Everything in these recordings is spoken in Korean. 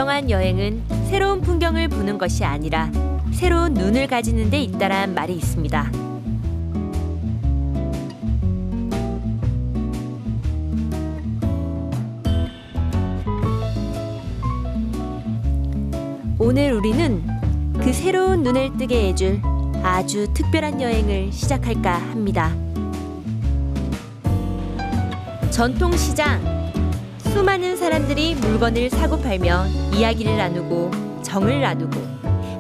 진정한 여행은 새로운 풍경을 보는 것이 아니라 새로운 눈을 가지는 데 있다란 말이 있습니다. 오늘 우리는 그 새로운 눈을 뜨게 해줄 아주 특별한 여행을 시작할까 합니다. 전통시장. 수많은 사람들이 물건을 사고 팔며 이야기를 나누고 정을 나누고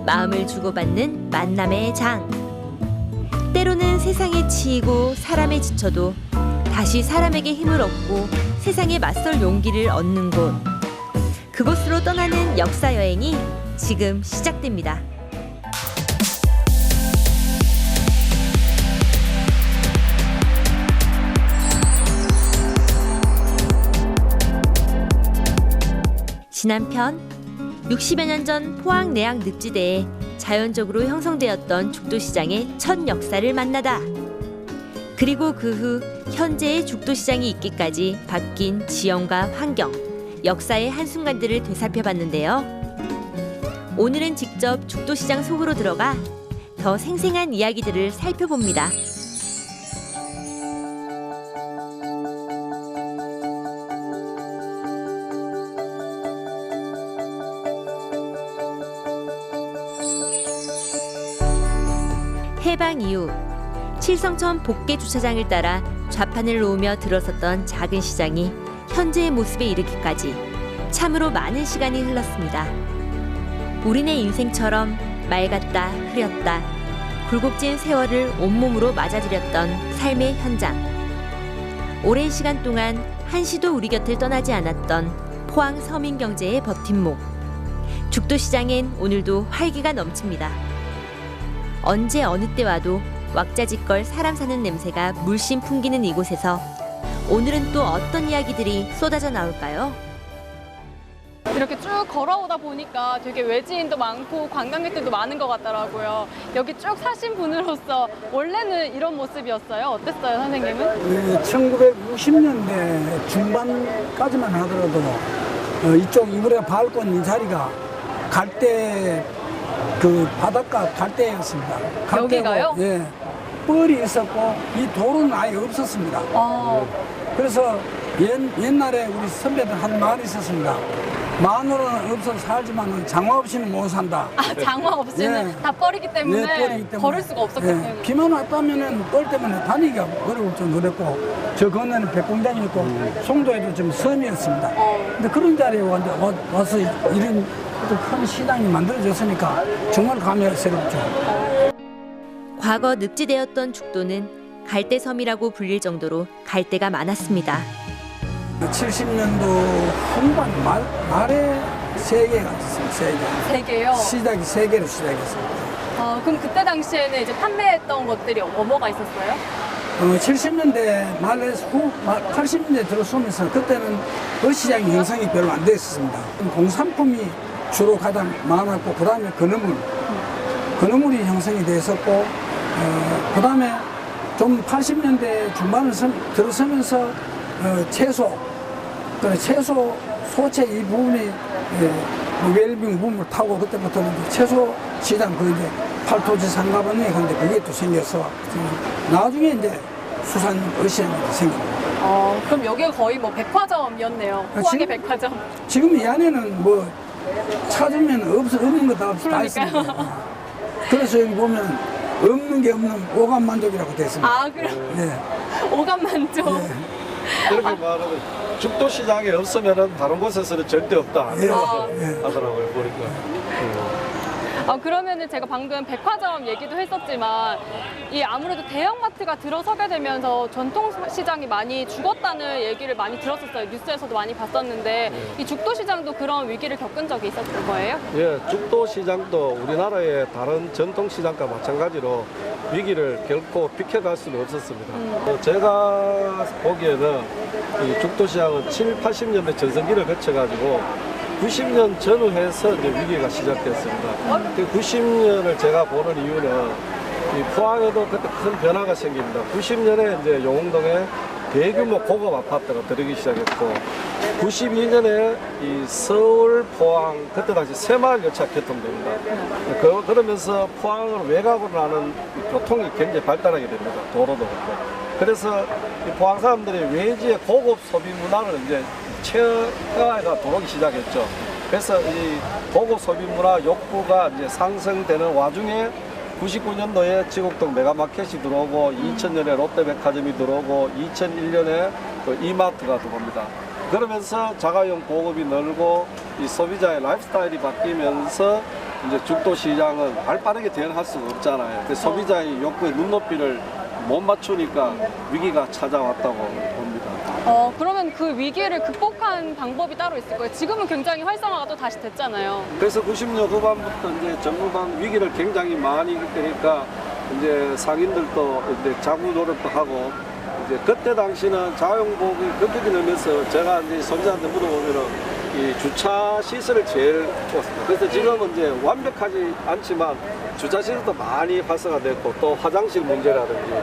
마음을 주고받는 만남의 장. 때로는 세상에 치이고 사람에 지쳐도 다시 사람에게 힘을 얻고 세상에 맞설 용기를 얻는 곳. 그곳으로 떠나는 역사 여행이 지금 시작됩니다. 지난편 60여 년 전 포항 내양 늪지대에 자연적으로 형성되었던 죽도시장의 첫 역사를 만나다. 그리고 그 후 현재의 죽도시장이 있기까지 바뀐 지형과 환경, 역사의 한순간들을 되살펴봤는데요. 오늘은 직접 죽도시장 속으로 들어가 더 생생한 이야기들을 살펴봅니다. 해방 이후 칠성천 복개 주차장을 따라 좌판을 놓으며 들어섰던 작은 시장이 현재의 모습에 이르기까지 참으로 많은 시간이 흘렀습니다. 우리네 인생처럼 맑았다 흐렸다 굴곡진 세월을 온몸으로 맞아들였던 삶의 현장. 오랜 시간 동안 한시도 우리 곁을 떠나지 않았던 포항 서민 경제의 버팀목. 죽도시장엔 오늘도 활기가 넘칩니다. 언제 어느 때 와도 왁자지껄 사람 사는 냄새가 물씬 풍기는 이곳에서 오늘은 또 어떤 이야기들이 쏟아져 나올까요? 이렇게 쭉 걸어오다 보니까 되게 외지인도 많고 관광객들도 많은 것 같더라고요. 여기 쭉 사신 분으로서 원래는 이런 모습이었어요? 어땠어요, 선생님은? 1960년대 중반까지만 하더라도 이쪽 이브레 발권 이 자리가 갈대 그 바닷가 갈대였습니다. 여기가요? 예. 뻘이 있었고 이 돌은 아예 없었습니다. 그래서 옛날에 우리 선배들 한 말이 있었습니다. 마누라는 없어서 살지만 장화 없이는 못 산다. 아, 장화 없이는 예. 다 뻘이기 때문에, 예, 뻘이기 때문에. 걸을 수가 없었기 예. 때문에. 비만 왔다면은 뻘 때문에 다니기가 어려울 정도였고 저 건너는 백공장이었고 송도에도 좀 섬이었습니다. 근데 그런 자리에 와서 이런 큰 시장이 만들어졌으니까 정말 감회스럽죠. 과거 늪지대였던 죽도는 갈대섬이라고 불릴 정도로 갈대가 많았습니다. 70년도 후반 말에 세 개가 있었어요. 세 개요? 시작이 세 개로 시작했습니다. 그럼 그때 당시에는 이제 판매했던 것들이 뭐가 있었어요? 70년대 말에서 80년대 들어서면서 그때는 어시장이 형성이 별로 안 됐었습니다. 공산품이 주로 가장 많았고 그 다음에 건어물이 형성이 됐었고 그 다음에 좀 80년대 중반을 들어서면서 채소 소채 이 부분이 웰빙 붐을 타고 그때부터는 채소 시장 그 이제 팔토지 상가번에 근데 그게 또 생겨서 나중에 이제 수산 어시장이 생깁니다. 그럼 여기가 거의 뭐 백화점이었네요. 포항의 백화점. 지금 이 안에는 뭐 찾으면 없는 거 다 있습니다. 그래서 여기 보면 없는 게 없는 오감만족이라고 되어 있습니다. 아, 그럼 네. 오감만족. 네. 그렇게 말하면 죽도시장이 없으면 다른 곳에서는 절대 없다 예. 하더라고요 보니까. 그러면은 제가 방금 백화점 얘기도 했었지만 이 아무래도 대형마트가 들어서게 되면서 전통시장이 많이 죽었다는 얘기를 많이 들었었어요. 뉴스에서도 많이 봤었는데 이 죽도시장도 그런 위기를 겪은 적이 있었을 거예요? 예, 죽도시장도 우리나라의 다른 전통시장과 마찬가지로 위기를 결코 비켜갈 수는 없었습니다. 제가 보기에는 이 죽도시장은 7, 80년대 전성기를 거쳐가지고 90년 전후해서 이제 위기가 시작됐습니다. 그 90년을 제가 보는 이유는 이 포항에도 그때 큰 변화가 생깁니다. 90년에 이제 용흥동에 대규모 고급 아파트가 들어오기 시작했고 92년에 이 서울 포항 그때 당시 새마을 열차 개통됩니다. 그러면서 포항을 외곽으로 나는 교통이 굉장히 발달하게 됩니다. 도로도 그렇고. 그래서 이 포항 사람들이 외지의 고급 소비 문화를 이제 체화가 들어오기 시작했죠. 그래서 이 고급 소비 문화 욕구가 이제 상승되는 와중에 99년도에 지곡동 메가마켓이 들어오고 2000년에 롯데백화점이 들어오고 2001년에 그 이마트가 들어옵니다. 그러면서 자가용 보급이 늘고 이 소비자의 라이프스타일이 바뀌면서 이제 죽도 시장은 발빠르게 대응할 수가 없잖아요. 그 소비자의 욕구에 눈높이를 못 맞추니까 위기가 찾아왔다고 봅니다. 그러면 그 위기를 극복한 방법이 따로 있을 거예요. 지금은 굉장히 활성화가 또 다시 됐잖아요. 그래서 90년 후반부터 이제 정부방 위기를 굉장히 많이 겪으니까 이제 상인들도 이제 자구 노력도 하고 이제 그때 당시는 자영복이 급격히 늘면서 제가 이제 소비자한테 물어보면은 이 주차 시설을 제일 좋았습니다. 그래서 지금은 이제 완벽하지 않지만 주차 시설도 많이 활성화됐고 또 화장실 문제라든지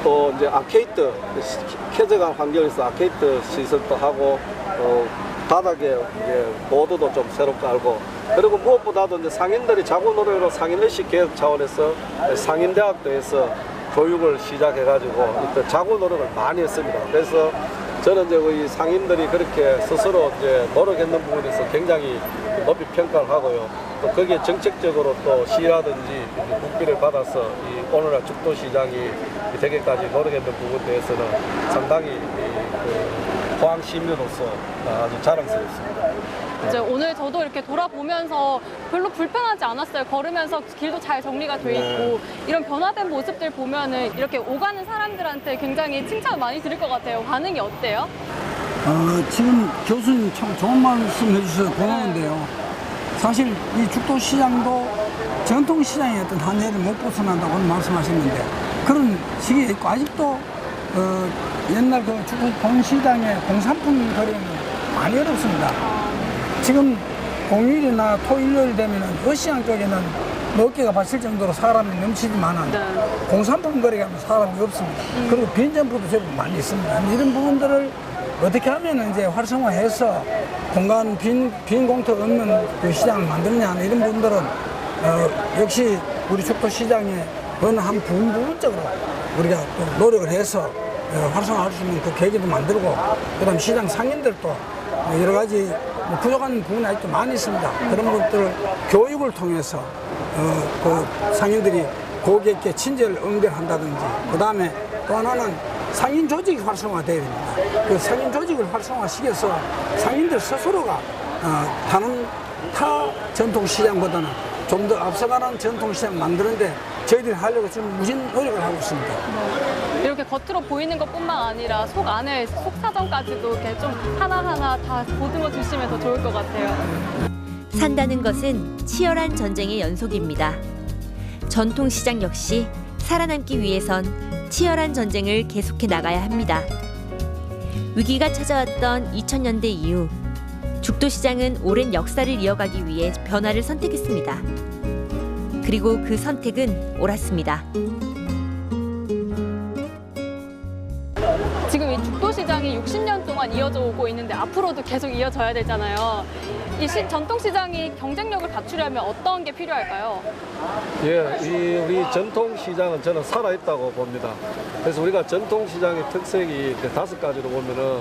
또 이제 아케이드 쾌적한 환경에서 아케이드 시설도 하고 바닥에 이제 보드도 좀 새로 깔고 그리고 무엇보다도 이제 상인들이 자구 노력으로 상인의식 개혁 차원에서 상인대학교에서 교육을 시작해가지고 일단 자구 노력을 많이 했습니다. 그래서 저는 이제 우리 상인들이 그렇게 스스로 이제 노력했는 부분에서 굉장히 높이 평가를 하고요. 또 거기에 정책적으로 또 시라든지 국비를 받아서 이 오늘날 죽도시장이 되기까지 노력했는 부분에 대해서는 상당히 포항 시민으로서 아주 자랑스럽습니다. 이제 오늘 저도 이렇게 돌아보면서 별로 불편하지 않았어요. 걸으면서 길도 잘 정리가 돼 있고 이런 변화된 모습들 보면은 이렇게 오가는 사람들한테 굉장히 칭찬 많이 드릴 것 같아요. 반응이 어때요? 지금 교수님 참 좋은 말씀 해주셔서 고마운데요. 사실 이 죽도시장도 전통시장의 어떤 한계를 못 벗어난다고 말씀하셨는데 그런 시기에 있고 아직도 옛날 그 죽도 본시장의 공산품 거래는 많이 어렵습니다. 지금 공휴일이나 토일요일 되면 어시장 쪽에는 몇 개가 받칠 정도로 사람이 넘치지만은 공산품 거래가 사람이 없습니다. 그리고 빈점포도 제법 많이 있습니다. 이런 부분들을 어떻게 하면 이제 활성화해서 공간 빈 공터 없는 그 시장을 만드느냐 하는 이런 부분들은 역시 우리 죽도시장의 어느 한 부분적으로 우리가 또 노력을 해서 활성화할 수 있는 그 계기도 만들고 그다음 시장 상인들도 여러 가지 부족한 부분이 아직도 많이 있습니다. 그런 것들을 교육을 통해서 그 상인들이 고객께 친절 응대한다든지 그 다음에 또 하나는 상인 조직이 활성화되어야 됩니다. 그 상인 조직을 활성화시켜서 상인들 스스로가 다른 타 전통시장보다는 좀 더 앞서가는 전통시장 만드는데 저희들이 하려고 지금 무진 노력을 하고 있습니다. 이렇게 겉으로 보이는 것뿐만 아니라 속 안에 속사정까지도 이렇게 좀 하나하나 다 보듬어 주시면 더 좋을 것 같아요. 산다는 것은 치열한 전쟁의 연속입니다. 전통시장 역시 살아남기 위해선 치열한 전쟁을 계속해 나가야 합니다. 위기가 찾아왔던 2000년대 이후 죽도시장은 오랜 역사를 이어가기 위해 변화를 선택했습니다. 그리고 그 선택은 옳았습니다. 지금 이 죽도시장이 60년 동안 이어져 오고 있는데 앞으로도 계속 이어져야 되잖아요. 이 전통시장이 경쟁력을 갖추려면 어떤 게 필요할까요? 예, 우리 전통시장은 저는 살아있다고 봅니다. 그래서 우리가 전통시장의 특색이 5가지로 보면은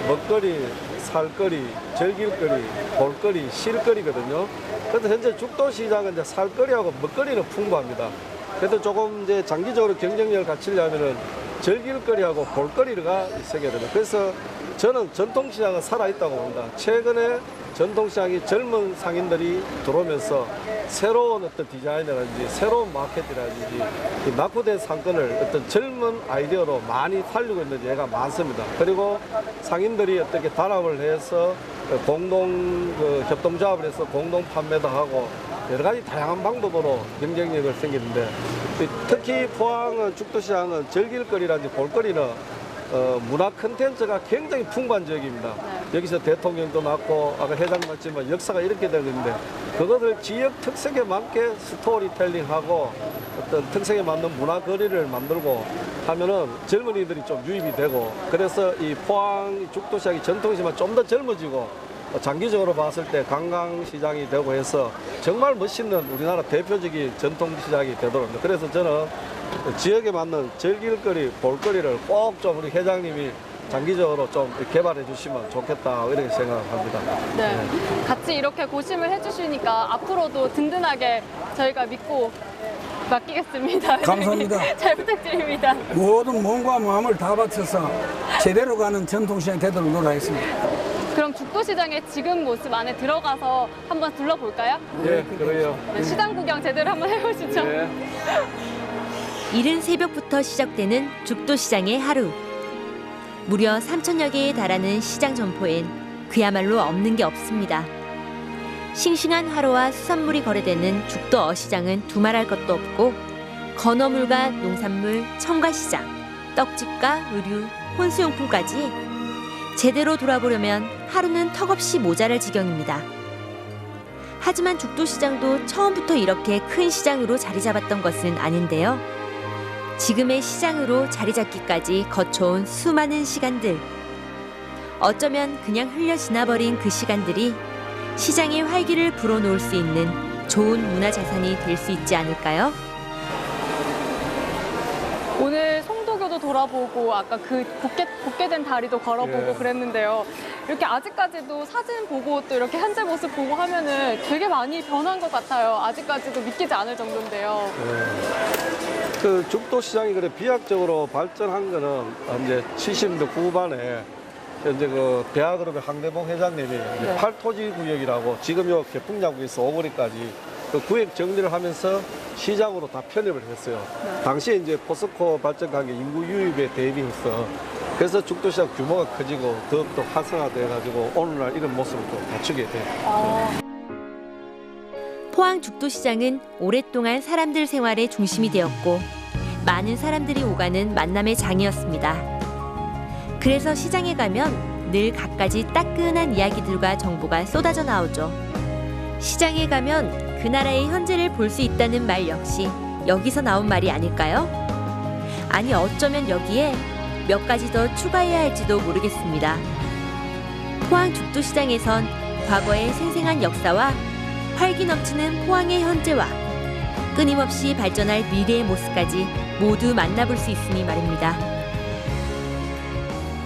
먹거리, 살거리, 즐길거리, 볼거리, 실거리거든요. 그래서 현재 죽도시장은 이제 살거리하고 먹거리는 풍부합니다. 그래도 조금 이제 장기적으로 경쟁력을 갖추려면은 즐길거리하고 볼거리가 있어야 됩니다. 그래서 저는 전통시장은 살아있다고 봅니다. 최근에 전통시장이 젊은 상인들이 들어오면서 새로운 어떤 디자인이라든지 새로운 마케팅이라든지 낙후된 상권을 어떤 젊은 아이디어로 많이 살리고 있는 예가 많습니다. 그리고 상인들이 어떻게 단합을 해서 공동 협동조합을 해서 공동 판매도 하고 여러 가지 다양한 방법으로 경쟁력을 생기는데 특히 포항은 죽도시장은 즐길거리라든지 볼거리는 문화 콘텐츠가 굉장히 풍부한 지역입니다. 여기서 대통령도 낳고 아까 회장님 말했지만 역사가 이렇게 되는데 그것을 지역 특색에 맞게 스토리텔링하고 어떤 특색에 맞는 문화 거리를 만들고 하면은 젊은이들이 좀 유입이 되고 그래서 이 포항 죽도시장이 전통이지만 좀 더 젊어지고 장기적으로 봤을 때 관광시장이 되고 해서 정말 멋있는 우리나라 대표적인 전통시장이 되도록 합니다. 그래서 저는 지역에 맞는 즐길거리, 볼거리를 꼭 좀 우리 회장님이 장기적으로 좀 개발해 주시면 좋겠다 이렇게 생각합니다. 네. 같이 이렇게 고심을 해주시니까 앞으로도 든든하게 저희가 믿고 맡기겠습니다. 감사합니다. 잘 부탁드립니다. 모든 몸과 마음을 다 바쳐서 제대로 가는 전통시장이 되도록 노력하겠습니다. 그럼 죽도시장의 지금 모습 안에 들어가서 한번 둘러볼까요? 예, 그래요. 네, 시장 구경 제대로 한번 해보시죠. 예. 이른 새벽부터 시작되는 죽도시장의 하루. 무려 3,000여 개에 달하는 시장 점포엔 그야말로 없는 게 없습니다. 싱싱한 화로와 수산물이 거래되는 죽도 어시장은 두말할 것도 없고 건어물과 농산물, 첨가시장, 떡집과 의류, 혼수용품까지 제대로 돌아보려면 하루는 턱없이 모자랄 지경입니다. 하지만 죽도시장도 처음부터 이렇게 큰 시장으로 자리 잡았던 것은 아닌데요. 지금의 시장으로 자리 잡기까지 거쳐온 수많은 시간들. 어쩌면 그냥 흘려 지나버린 그 시간들이 시장의 활기를 불어넣을 수 있는 좋은 문화자산이 될 수 있지 않을까요? 오늘 송도교도 돌아보고 아까 그 복개된 다리도 걸어보고 예. 그랬는데요. 이렇게 아직까지도 사진 보고 또 이렇게 현재 모습 보고 하면은 되게 많이 변한 것 같아요. 아직까지도 믿기지 않을 정도인데요. 그 죽도시장이 그래 비약적으로 발전한 거는 이제 70년대 후반에 현재 그 대하그룹의 황대봉 회장님이 이제 8토지 구역이라고 지금 요 개풍야구에서 오거리까지 그 구역 정리를 하면서 시장으로 다 편입을 했어요. 당시에 이제 포스코 발전한 게 인구 유입에 대비해서 그래서 죽도시장 규모가 커지고 더욱더 활성화돼가지고 오늘날 이런 모습을 또 갖추게 돼요. 포항 죽도시장은 오랫동안 사람들 생활의 중심이 되었고 많은 사람들이 오가는 만남의 장이었습니다. 그래서 시장에 가면 늘 갖가지 따끈한 이야기들과 정보가 쏟아져 나오죠. 시장에 가면 그 나라의 현재를 볼 수 있다는 말 역시 여기서 나온 말이 아닐까요? 아니 어쩌면 여기에 몇 가지 더 추가해야 할지도 모르겠습니다. 포항 죽도시장에선 과거의 생생한 역사와 활기 넘치는 포항의 현재와 끊임없이 발전할 미래의 모습까지 모두 만나볼 수 있으니 말입니다.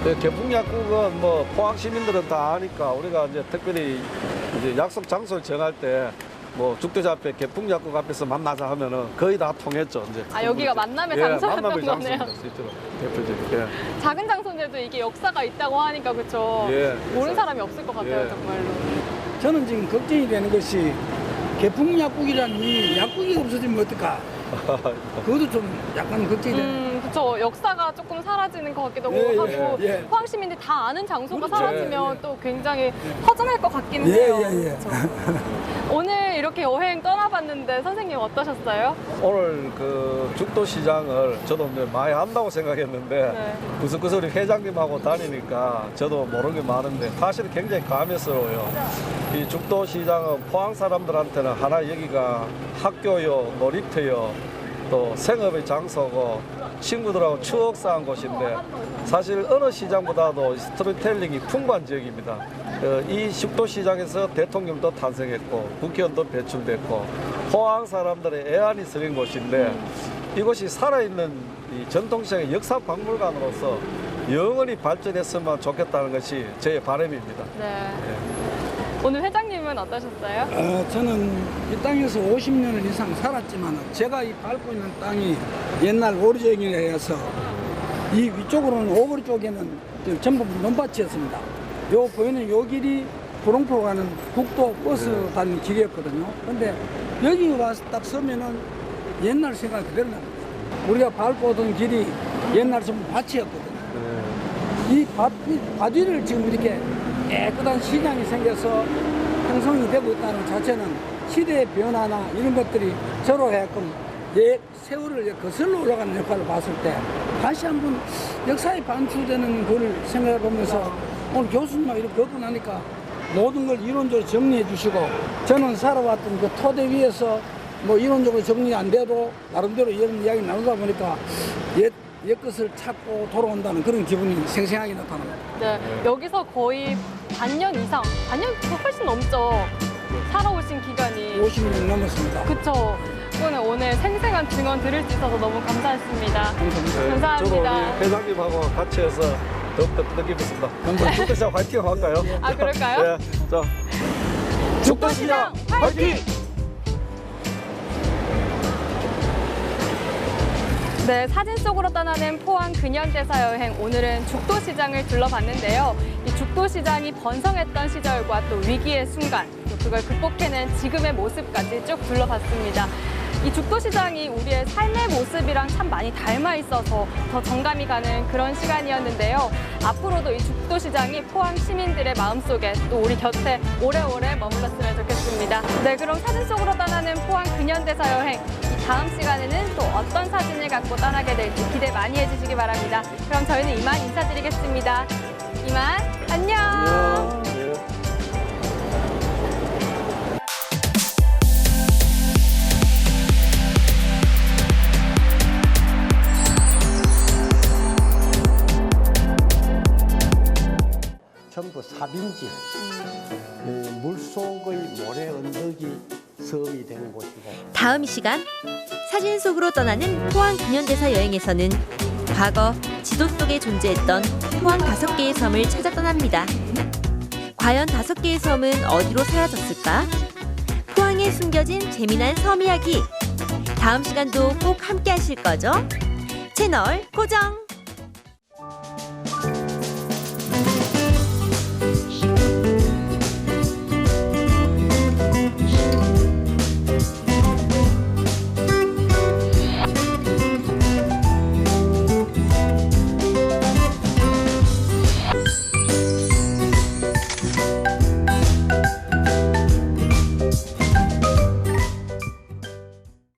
그 개풍약국은 뭐 포항 시민들은 다 아니까 우리가 이제 특별히 이제 약속 장소를 정할 때 뭐 죽도시 앞에 개풍약국 앞에서 만나자 하면은 거의 다 통했죠. 이제 아, 여기가 만남의 예, 장소였던 만남의 거네요. 장소입니다. 실제로 대표적인. 예. 작은 장소인데도 이게 역사가 있다고 하니까 그렇죠. 예, 모르는 사람이 없을 것 같아요, 예. 정말로. 저는 지금 걱정이 되는 것이 개풍약국이라는 이 약국이 없어지면 어떨까? 그것도 좀 약간 걱정이 되네요. 그렇죠. 역사가 조금 사라지는 것 같기도 예, 하고 예, 예. 포항 시민들이 다 아는 장소가 그렇죠. 사라지면 예, 예. 또 굉장히 허전할 것 같기는 예, 해요. 예, 예. 그렇죠. 오늘 이렇게 여행 떠나봤는데 선생님 어떠셨어요? 오늘 그 죽도시장을 저도 이제 많이 안다고 생각했는데 네. 무슨 우리 회장님하고 다니니까 저도 모르는 게 많은데 사실 굉장히 감회스러워요. 이 죽도시장은 포항 사람들한테는 하나 여기가 학교요, 놀이터요, 또 생업의 장소고 친구들하고 추억 쌓은 곳인데 사실 어느 시장보다도 스토리텔링이 풍부한 지역입니다. 이 죽도시장에서 대통령도 탄생했고 국회의원도 배출됐고 포항 사람들의 애환이 서린 곳인데 이곳이 살아있는 이 전통시장의 역사 박물관으로서 영원히 발전했으면 좋겠다는 것이 제 바람입니다. 네. 오늘 회장님은 어떠셨어요? 저는 이 땅에서 50년을 이상 살았지만 제가 이 밟고 있는 땅이 옛날 오리정이라서 이 위쪽으로는 오거리 쪽에는 전부 논밭이었습니다. 요 보이는 요 길이 구롱포로 가는 국도 버스 다니는 길이었거든요. 근데 여기 와서 딱 서면은 옛날 생각 그대로 납니다. 우리가 밟고 오던 길이 옛날 전부 밭이었거든요. 이 밭 위를 지금 이렇게 깨끗한 시장이 생겨서 형성이 되고 있다는 자체는 시대의 변화나 이런 것들이 저로해끔 세월을 거슬러 올라가는 역할을 봤을 때 다시 한번 역사에 반출되는 걸 생각해 보면서 오늘 교수님하고 이렇게 겪고 나니까 모든 걸 이론적으로 정리해 주시고 저는 살아왔던 그 토대 위에서 뭐 이론적으로 정리 안 돼도 나름대로 이런 이야기 나누다 보니까 옛 것을 찾고 돌아온다는 그런 기분이 생생하게 나타납니다. 네, 여기서 거의 반년 이상, 반년 훨씬 넘죠. 살아오신 기간이. 50년 넘었습니다. 그쵸. 오늘 생생한 증언 들을 수 있어서 너무 감사했습니다. 감사합니다. 감사합니다. 저도 우리 회장님하고 같이 해서 더욱더 뜻깊겠습니다. 감사합니다. 죽도시장 화이팅 할까요? 아, 그럴까요? 네, 자, 죽도시장 화이팅! 네, 사진 속으로 떠나는 포항 근현대사 여행. 오늘은 죽도시장을 둘러봤는데요. 이 죽도시장이 번성했던 시절과 또 위기의 순간, 또 그걸 극복해낸 지금의 모습까지 쭉 둘러봤습니다. 이 죽도시장이 우리의 삶의 모습이랑 참 많이 닮아 있어서 더 정감이 가는 그런 시간이었는데요. 앞으로도 이 죽도시장이 포항 시민들의 마음속에 또 우리 곁에 오래오래 머물렀으면 좋겠습니다. 네, 그럼 사진 속으로 떠나는 포항 근현대사 여행. 이 다음 시간에는 또 어떤 사진을 갖고 떠나게 될지 기대 많이 해주시기 바랍니다. 그럼 저희는 이만 인사드리겠습니다. 이만 안녕. 네. 전부 삽인지 물속의 모래 언덕이 섬이 되는 곳이고 다음 시간 사진 속으로 떠나는 포항 근현대사 여행에서는 과거 지도 속에 존재했던 포항 5개의 섬을 찾아 떠납니다. 과연 5개의 섬은 어디로 사라졌을까? 포항에 숨겨진 재미난 섬 이야기. 다음 시간도 꼭 함께 하실 거죠? 채널 고정!